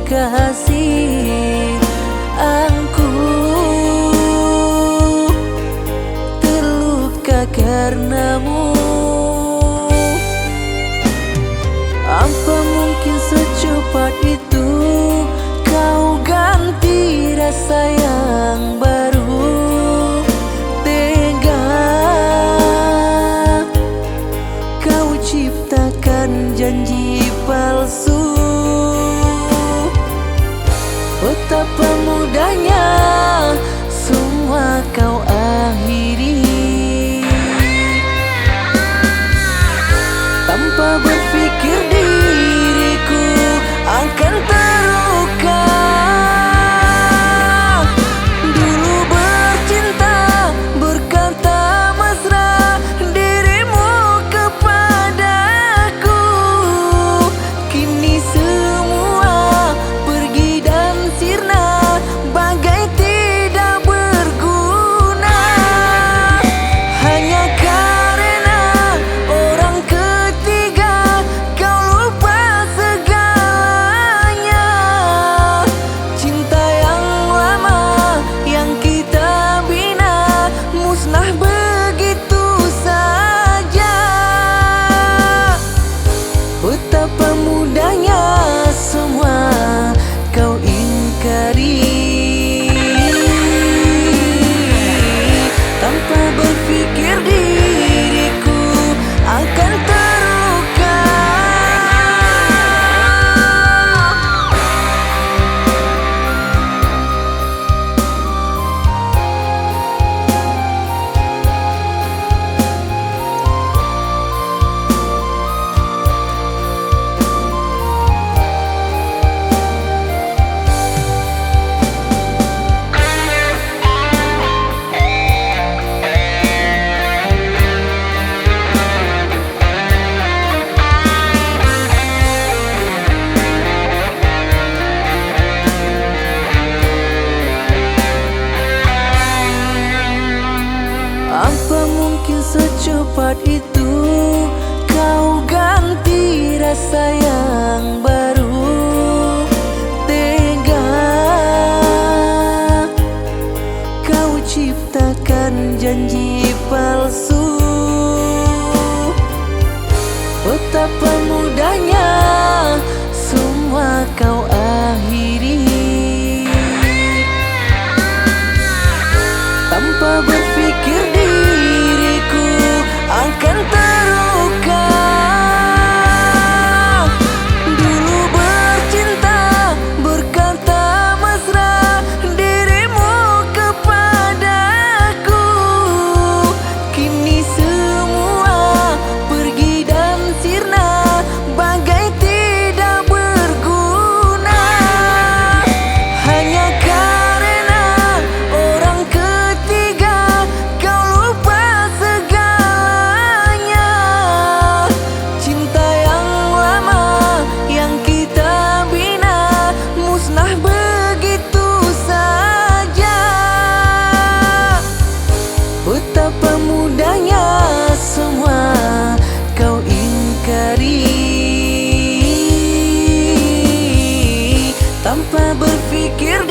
kasih, aku terluka karenamu. Apa mungkin secepat itu kau ganti rasa yang baru? Tega kau ciptakan janji palsu. Betapa mudahnya semua kau akhiri, tanpa berpikir diriku akan terluka. Dulu bercinta, berkata mesra, dirimu kepadaku. Kini semua pergi dan sirna, bagai tidak berguna. Hanya karena orang ketiga kau lupa segalanya. Cinta yang lama yang kita bina musnah begitu saja. Betapa mudahnya semua kau ingkari, tanpa berpikir diriku akan terluka. Apa mungkin secepat itu kau ganti rasa yang baru? Tega kau ciptakan janji palsu. Betapa mudahnya semua kau akhiri, tanpa berpikir diriku akan terluka. Dulu bercinta, berkata mesra, dirimu kepadaku. Kini semua pergi dan sirna, bagai tidak berguna. Hanya karena orang ketiga kau lupa segalanya. Cinta yang lama yang kita bina musnah begitu saja. Betapa mudahnya semua kau ingkari, tanpa berpikir